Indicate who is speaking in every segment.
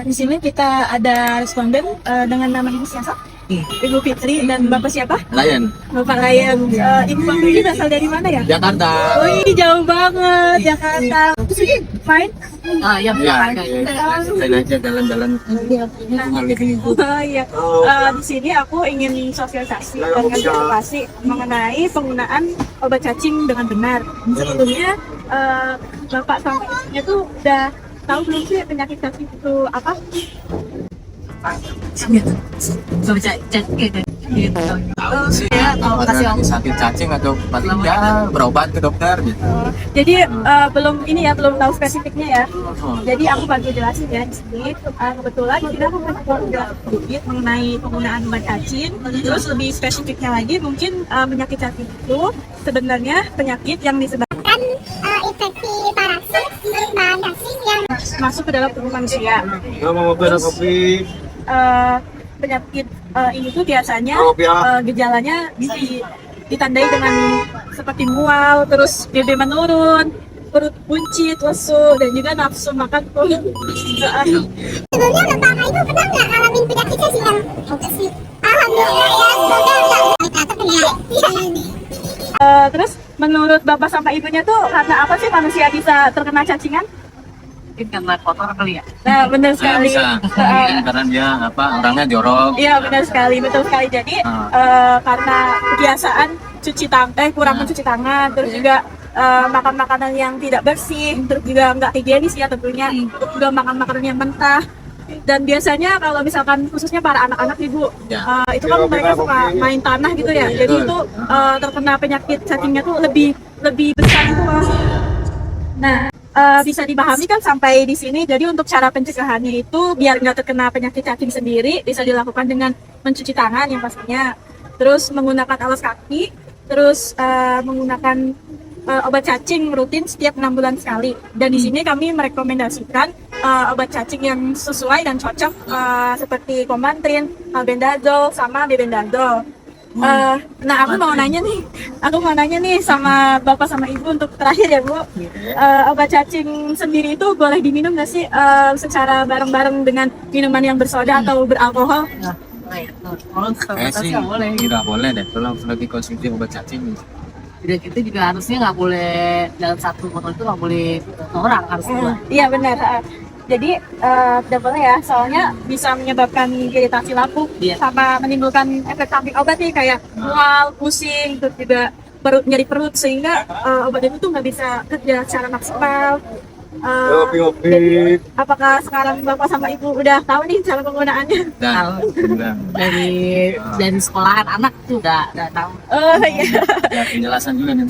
Speaker 1: di sini kita ada responden dengan nama Ibu siapa? Ibu Fitri dan Bapak siapa?
Speaker 2: Layan.
Speaker 1: Bapak Ryan. Ibu Bapak ini berasal dari mana ya?
Speaker 2: Jakarta.
Speaker 1: Wih, jauh banget Jakarta. Terus ini main?
Speaker 2: Ya, saya aja jalan-jalan.
Speaker 1: Oh iya. Di sini aku ingin sosialisasi dan edukasi mengenai penggunaan obat cacing dengan benar. Sebelumnya Bapak sama ibunya tuh udah tahu belum sih penyakit cacing itu apa?
Speaker 2: Ada sakit cacing atau paling ya berobat ke dokter gitu.
Speaker 1: Jadi belum tahu spesifiknya ya. Jadi aku bantu jelasin ya di sini. Kebetulan kita aku udah sedikit mengenai penggunaan obat cacing. Terus lebih spesifiknya lagi mungkin penyakit cacing itu sebenarnya penyakit yang disebabkan
Speaker 3: infeksi parasit bahan cacing yang
Speaker 1: masuk ke dalam tubuh manusia. Penyakit ini tuh biasanya gejalanya ditandai dengan seperti mual, terus BB menurun, perut buncit, lesu, dan juga nafsu makan pun.
Speaker 3: sebelumnya Bapak Ibu pernah nggak ngalamin penyakit cacing yang sih? Alhamdulillah ya, semoga nggak
Speaker 1: Terus menurut Bapak sama Ibunya tuh karena apa sih manusia bisa terkena cacingan?
Speaker 4: Mungkin karena kotor kali ya.
Speaker 1: Nah, benar sekali.
Speaker 2: Bisa. Karena dia orangnya jorok.
Speaker 1: Iya, benar sekali, betul sekali. Jadi karena kebiasaan kurang mencuci tangan, terus juga makan makanan yang tidak bersih, terus juga nggak higienis ya tentunya, terus juga makan makanan yang mentah. Dan biasanya kalau misalkan khususnya para anak-anak ibu, itu kan mereka suka main tanah gitu ya. Jadi itu terkena penyakit cacingnya tuh lebih besar gitu Mas. Nah, bisa dipahami kan sampai di sini. Jadi untuk cara pencegahannya itu biar nggak terkena penyakit cacing sendiri bisa dilakukan dengan mencuci tangan yang pastinya, terus menggunakan alas kaki, terus menggunakan obat cacing rutin setiap 6 bulan sekali. Dan di sini kami merekomendasikan obat cacing yang sesuai dan cocok seperti Komantrin, albendazole, sama bebendazole. Nah aku mau nanya nih sama Bapak sama Ibu untuk terakhir ya Bu, obat cacing sendiri itu boleh diminum nggak sih secara bareng-bareng dengan minuman yang bersoda atau beralkohol?
Speaker 2: Sih tidak boleh deh kalau lagi konsumsi obat cacing.
Speaker 4: Tidak, kita juga harusnya nggak boleh dalam satu botol itu nggak boleh orang, harus dua.
Speaker 1: Iya benar. Jadi tidak boleh ya, soalnya bisa menyebabkan iritasi lambung sama menimbulkan efek samping obat nih kayak mual, pusing, terus juga nyeri perut sehingga obat itu tuh nggak bisa kerja secara maksimal. Apakah sekarang Bapak sama Ibu udah tahu nih cara penggunaannya?
Speaker 4: Dari sekolahan anak tuh udah tahu.
Speaker 1: Oh iya.
Speaker 2: Ya, penjelasan juga nih.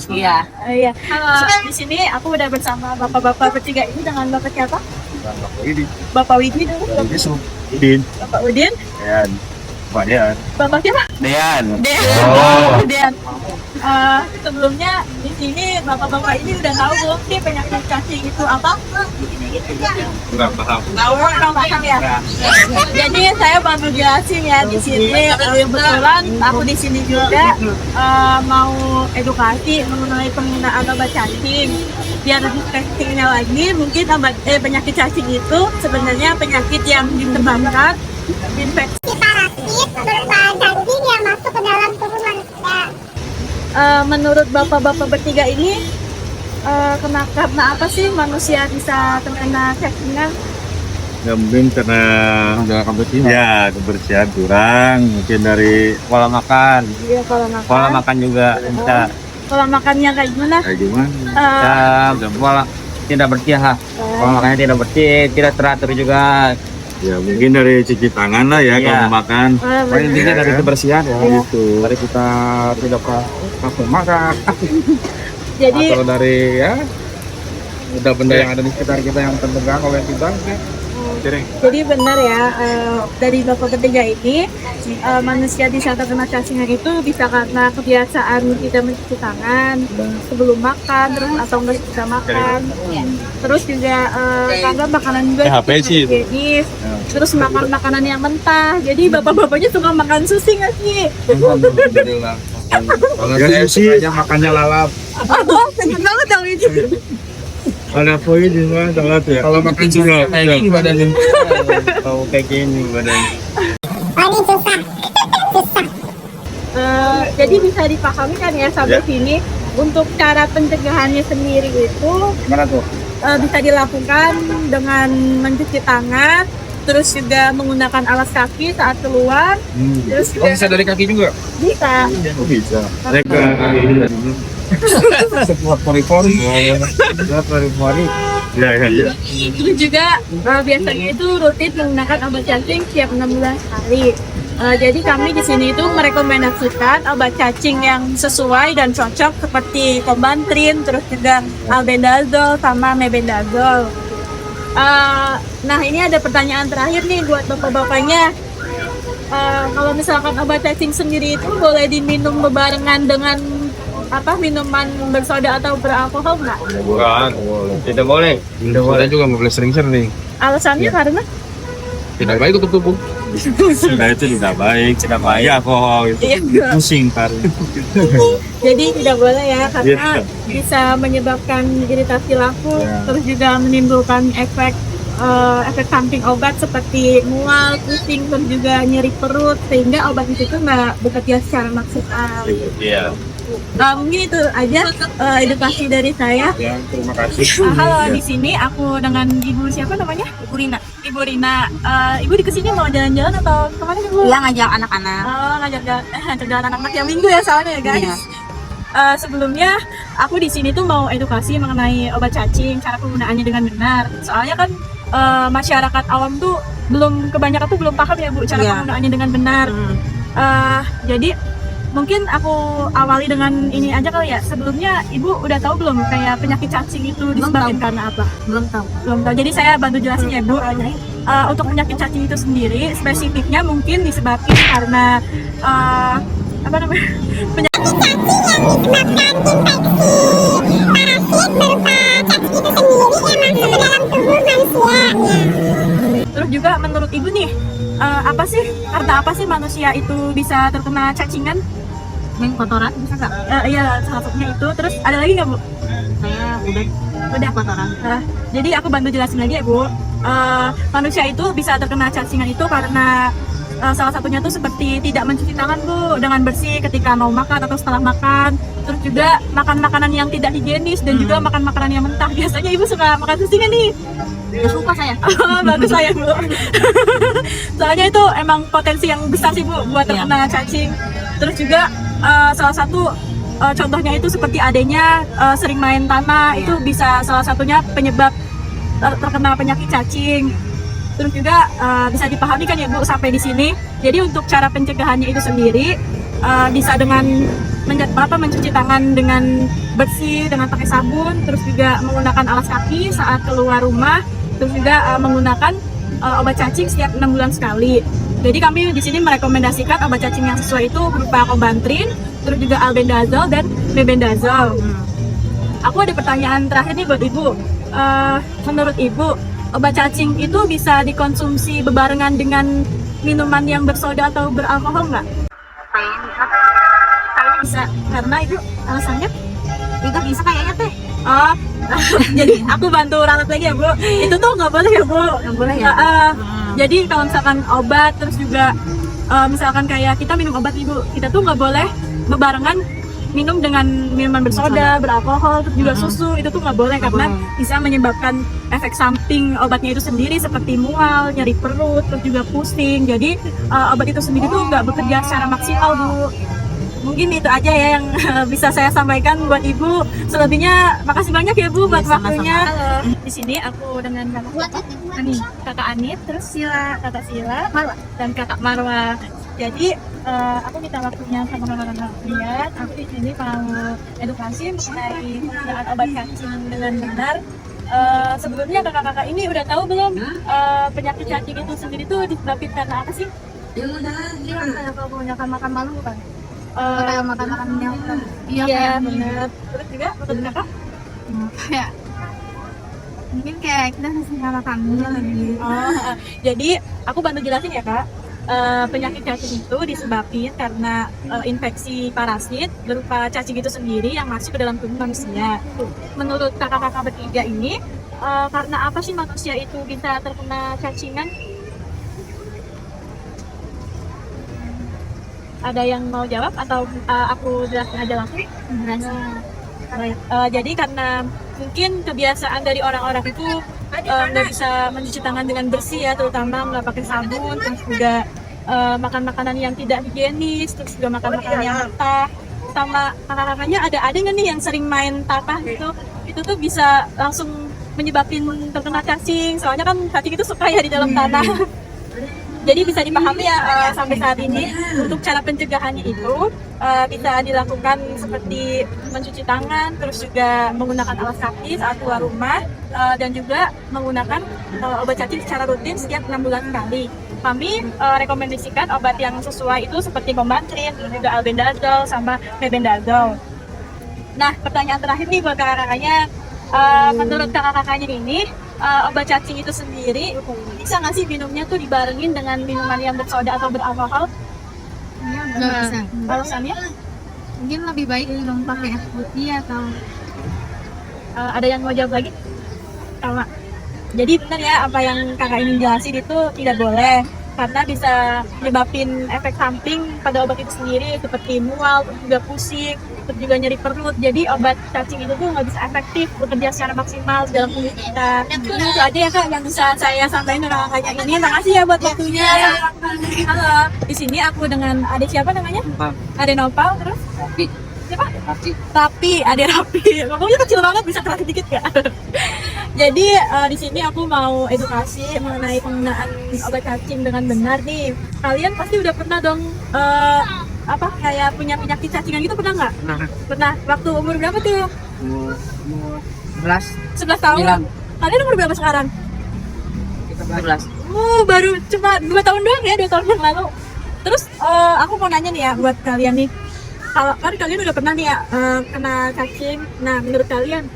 Speaker 1: Iya. Di sini aku udah bersama bapak-bapak bertiga ini dengan Bapak siapa? Bapak Widi dulu.
Speaker 5: Udin.
Speaker 1: Bapak Udin.
Speaker 5: Dean. Pak Dean.
Speaker 1: Bapak siapa?
Speaker 5: Dean.
Speaker 1: Dean. Sebelumnya di sini bapak-bapak ini udah tahu belum sih penyakit cacing itu apa?
Speaker 5: Kurang paham.
Speaker 1: Kurang paham ya. Jadi saya bantu jelasin ya di sini. Kebetulan aku di sini juga mau edukasi mengenai penggunaan obat cacing. Biar lebih spesifiknya lagi, mungkin penyakit cacing itu sebenarnya penyakit yang disebabkan infeksi
Speaker 3: parasit bahan cacing yang masuk ke dalam tubuh manusia.
Speaker 1: Menurut bapak-bapak bertiga ini karena apa sih manusia bisa terkena cacingan?
Speaker 5: Ya mungkin karena kebersihan kurang, mungkin dari pola makan.
Speaker 1: Iya,
Speaker 5: Pola makan juga bisa.
Speaker 1: Pola makannya kayak gimana?
Speaker 5: Kayak gimana? Pola tidak bersih lah. Pola makannya tidak bersih, tidak teratur juga. Ya mungkin dari cuci tangan lah ya kalau makan. Paling intinya dari kebersihan ya gitu. Dari kita tidak langsung makan.
Speaker 1: Jadi
Speaker 5: atau dari benda-benda yang ada di sekitar kita yang terpegang oleh kita.
Speaker 1: Jadi benar ya, dari bapak ketiga ini manusia bisa terkena cacingan itu bisa karena kebiasaan tidak mencuci tangan sebelum makan, terus atau nggak bisa makan, terus juga karena makanan juga higienis, terus makan makanan yang mentah. Jadi bapak-bapaknya suka makan sushi nggak sih?
Speaker 5: Kalau sushi aja makannya lalap.
Speaker 1: Oh, pengen banget dong itu.
Speaker 5: Ada poin di mana salah ya? Kalau makan juga kayak gini badannya. Kalau kayak gini badannya.
Speaker 3: Oh, ini susah. Susah.
Speaker 1: Jadi bisa dipahami kan ya sampai sini untuk cara pencegahannya sendiri itu
Speaker 5: Gimana tuh?
Speaker 1: bisa dilakukan dengan mencuci tangan, terus juga menggunakan alas kaki saat keluar, terus
Speaker 5: Oh
Speaker 1: juga
Speaker 5: bisa dari kaki juga?
Speaker 1: bisa.
Speaker 5: Oh bisa. Saya ke kaki ini dulu. Sebuah pori-pori. Sebuah pori-pori. Ya ya ya.
Speaker 1: Terus juga biasanya itu rutin menggunakan obat cacing setiap 6 bulan sekali. Jadi kami di sini itu merekomendasikan obat cacing yang sesuai dan cocok seperti Combantrin, terus juga albendazole sama mebendazole. Nah ini ada pertanyaan terakhir nih buat bapak-bapaknya. Kalau misalkan obat cacing sendiri itu boleh diminum bebarengan dengan minuman bersoda atau beralkohol nggak?
Speaker 5: Bukan. Tidak boleh. Tidak boleh juga nggak boleh sering-sering.
Speaker 1: Alasannya karena
Speaker 5: Tidak baik untuk tubuh. Sudah itu tidak baik. Tidak baik. Ya kok itu pusing karena.
Speaker 1: jadi tidak boleh ya karena
Speaker 5: Iya.
Speaker 1: bisa menyebabkan iritasi lambung,
Speaker 5: Ya.
Speaker 1: terus juga menimbulkan efek samping obat seperti mual, pusing, terus juga nyeri perut sehingga obat itu tuh nggak bekerja secara maksimal.
Speaker 5: Iya.
Speaker 1: Mungkin itu aja edukasi dari saya.
Speaker 5: Ya, terima kasih.
Speaker 1: Halo, di sini aku dengan Ibu siapa namanya? Ibu Rina. Ibu Rina, Ibu di kesini mau jalan-jalan atau kemana Ibu?
Speaker 6: Iya, ngajak anak-anak.
Speaker 1: Ngajak jalan anak-anak yang minggu ya soalnya ya guys.
Speaker 6: Iya.
Speaker 1: Sebelumnya aku di sini tuh mau edukasi mengenai obat cacing, cara penggunaannya dengan benar. Soalnya kan masyarakat awam tuh kebanyakan tuh belum paham ya Bu cara
Speaker 6: Iya.
Speaker 1: penggunaannya dengan benar. Jadi mungkin aku awali dengan ini aja kali ya. Sebelumnya Ibu udah tahu belum kayak penyakit cacing itu disebabkan karena apa?
Speaker 6: Belum tahu.
Speaker 1: Belum tahu. Jadi saya bantu jelasin ya Bu. Untuk penyakit cacing itu sendiri spesifiknya mungkin disebabkan karena penyakit Terus juga menurut Ibu nih, karena apa sih manusia itu bisa terkena cacingan?
Speaker 6: Main kotoran bisa nggak?
Speaker 1: Iya, salah satunya itu. Terus ada lagi nggak Bu?
Speaker 6: Saya udah kotoran.
Speaker 1: Jadi aku bantu jelasin lagi ya Bu. Manusia itu bisa terkena cacingan itu karena salah satunya tuh seperti tidak mencuci tangan Bu dengan bersih ketika mau makan atau setelah makan. Terus juga makan makanan yang tidak higienis dan juga makan makanan yang mentah. Biasanya Ibu suka makan sushi nggak nih?
Speaker 6: Nggak suka saya.
Speaker 1: Bagus saya Bu. Soalnya itu emang potensi yang besar sih Bu buat terkena cacing. Terus juga salah satu contohnya itu seperti adanya sering main tanah, itu bisa salah satunya penyebab terkena penyakit cacing. Terus juga bisa dipahami kan ya Bu sampai di sini. Jadi untuk cara pencegahannya itu sendiri bisa dengan mencuci tangan dengan bersih dengan pakai sabun, terus juga menggunakan alas kaki saat keluar rumah, terus juga menggunakan obat cacing setiap 6 bulan sekali. Jadi kami di sini merekomendasikan obat cacing yang sesuai itu berupa Combantrin, terus juga albendazole dan mebendazole. Aku ada pertanyaan terakhir nih buat Ibu. Menurut Ibu, obat cacing itu bisa dikonsumsi bebarengan dengan minuman yang bersoda atau beralkohol nggak? Kayaknya bisa, karena Ibu alasannya?
Speaker 6: Itu bisa kayaknya teh.
Speaker 1: Jadi aku bantu ralat lagi ya Bu. Itu tuh nggak boleh ya Bu?
Speaker 6: Nggak boleh ya?
Speaker 1: Jadi kalau misalkan obat terus juga misalkan kayak kita minum obat Ibu, kita tuh nggak boleh bebarengan minum dengan minuman bersoda, beralkohol, terus juga susu. Itu tuh nggak boleh karena bisa menyebabkan efek samping obatnya itu sendiri seperti mual, nyeri perut, terus juga pusing. Jadi obat itu sendiri tuh nggak bekerja secara maksimal Bu. Mungkin itu aja ya yang bisa saya sampaikan buat Ibu. Selebihnya makasih banyak ya Bu buat waktunya. Di sini aku dengan kakak Anit, terus kakak Sila, dan kakak Marwa. Jadi aku minta waktunya sama kakak kalian. Aku di sini mau edukasi mengenai penggunaan obat cacing dengan benar. Sebelumnya kakak-kakak ini udah tahu belum penyakit cacing itu sendiri tuh disebabkan karena apa sih?
Speaker 6: Kayak kalau kebanyakan makan malu kan?
Speaker 1: Kayak
Speaker 6: makan yang
Speaker 1: Iya benar. Terus juga menurut kakak?
Speaker 6: kayak mungkin kayak kita harus makan lagi.
Speaker 1: Jadi aku bantu jelasin ya Kak. penyakit cacing itu disebabkan karena infeksi parasit berupa cacing itu sendiri yang masuk ke dalam tubuh manusia. Menurut kakak-kakak bertiga ini, karena apa sih manusia itu bisa terkena cacingan? Ada yang mau jawab atau aku jelasin aja langsung? Baik. Jadi karena mungkin kebiasaan dari orang-orang itu nggak bisa mencuci tangan dengan bersih ya, terutama nggak pakai sabun, terus juga makan makanan yang tidak higienis, terus juga makan makanan yang mentah. Sama kakak-kakaknya ada nggak nih yang sering main tanah gitu, itu tuh bisa langsung menyebabkan terkena cacing, soalnya kan cacing itu suka ya di dalam tanah. Jadi bisa dipahami ya sampai saat ini untuk cara pencegahannya itu bisa dilakukan seperti mencuci tangan, terus juga menggunakan alas kaki saat keluar rumah, dan juga menggunakan obat cacing secara rutin setiap 6 bulan sekali. Kami rekomendasikan obat yang sesuai itu seperti Combantrin, juga Albendazole sama Mebendazole. Nah, pertanyaan terakhir nih buat kakak-kakaknya, menurut kakak-kakaknya ini obat cacing itu sendiri bisa nggak sih minumnya tuh dibarengin dengan minuman yang bersoda atau beralkohol?
Speaker 6: Nggak bisa.
Speaker 1: Alasannya?
Speaker 6: Mungkin lebih baik minum pakai es putih atau
Speaker 1: Ada yang mau jawab lagi? Sama. Jadi benar ya apa yang kakak ini jelasin itu tidak boleh, karena bisa menyebabkan efek samping pada obat itu sendiri seperti mual, terus juga pusing, terus juga nyeri perut. Jadi obat cacing itu tuh nggak bisa efektif bekerja secara maksimal dalam tubuh kita. Nah, itu aja ya kak yang bisa saya sampaikan ke kakaknya ini. Makasih ya buat waktunya. Halo, di sini aku dengan adik siapa namanya? Adik Nopal, terus siapa? Rapi, adik Rapi. Ngomongnya kecil banget, bisa keras sedikit gak? Jadi di sini aku mau edukasi mengenai penggunaan obat cacing dengan benar nih. Kalian pasti udah pernah dong kayak punya penyakit cacingan gitu, pernah nggak? Pernah. Waktu umur berapa tuh? 11 tahun. Kalian umur berapa sekarang?
Speaker 2: 14.
Speaker 1: Oh, baru cuma 2 tahun doang ya, 2 tahun yang lalu. Terus aku mau nanya nih ya buat kalian nih. Kalau kan kalian udah pernah nih ya kena cacing. Nah, menurut kalian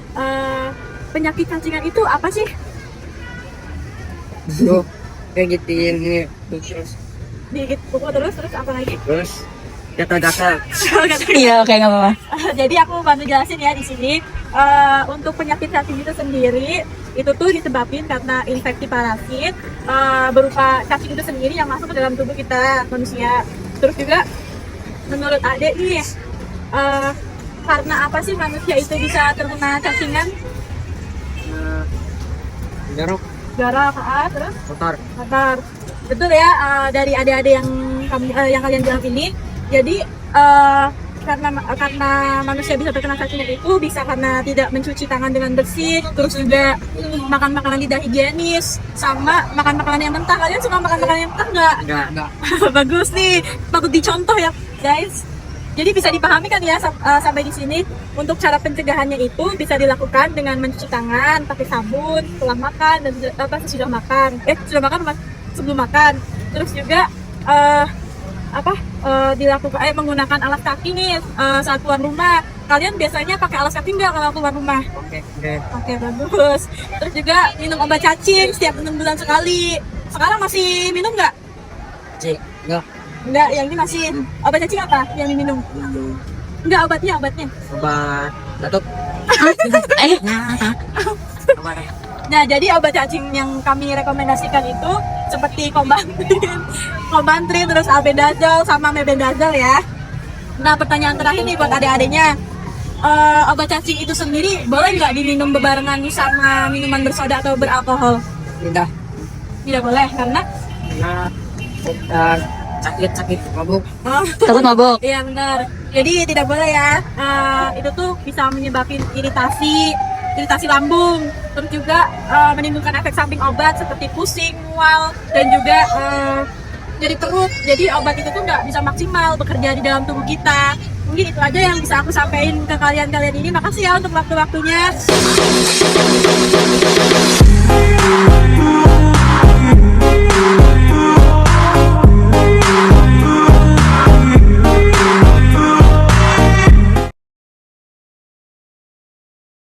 Speaker 1: penyakit cacingan itu apa sih?
Speaker 2: Tuh, kayak gitu terus
Speaker 1: Digigit kuku terus apa lagi?
Speaker 2: gatal-gatal.
Speaker 1: Iya, oke, nggak apa-apa. Jadi aku bantu jelasin ya di sini. Untuk penyakit cacing itu sendiri itu tuh disebabkan karena infeksi parasit berupa cacing itu sendiri yang masuk ke dalam tubuh kita manusia. Terus juga menurut Ade nih karena apa sih manusia itu bisa terkena cacingan? Garuk, terus kotor. Betul ya, dari adik-adik yang kalian bilang ini. Jadi karena manusia bisa terkena cacingan itu bisa karena tidak mencuci tangan dengan bersih, terus juga makan makanan tidak higienis, sama makan makanan yang mentah. Kalian suka makan makanan yang mentah nggak?
Speaker 2: Enggak.
Speaker 1: Bagus nih, patut dicontoh ya guys. Jadi bisa dipahami kan ya sampai di sini. Untuk cara pencegahannya itu bisa dilakukan dengan mencuci tangan pakai sabun setelah makan dan sesudah makan. Sebelum makan. Terus juga dilakukan menggunakan alas kaki nih saat keluar rumah. Kalian biasanya pakai alas kaki nggak kalau keluar rumah? Oke, bagus. Terus juga minum obat cacing setiap 6 bulan sekali. Sekarang masih minum nggak? Enggak, yang ini masih. Obat cacing apa yang diminum? Enggak, obatnya.
Speaker 2: Obat batuk.
Speaker 1: Nah, jadi obat cacing yang kami rekomendasikan itu seperti Combantrin, terus Albendazole sama Mebendazole ya. Nah, pertanyaan terakhir nih buat adik-adiknya. Obat cacing itu sendiri boleh nggak diminum bebarengan sama minuman bersoda atau beralkohol? Tidak boleh, karena
Speaker 2: sakit mabuk.
Speaker 1: takut mabuk. Iya benar. Jadi tidak boleh ya. Itu tuh bisa menyebabkan iritasi lambung, terus juga menimbulkan efek samping obat seperti pusing, mual, dan juga nyeri perut. Jadi obat itu tuh nggak bisa maksimal bekerja di dalam tubuh kita. Mungkin itu aja yang bisa aku sampaikan ke kalian ini. Makasih ya untuk waktu-waktunya.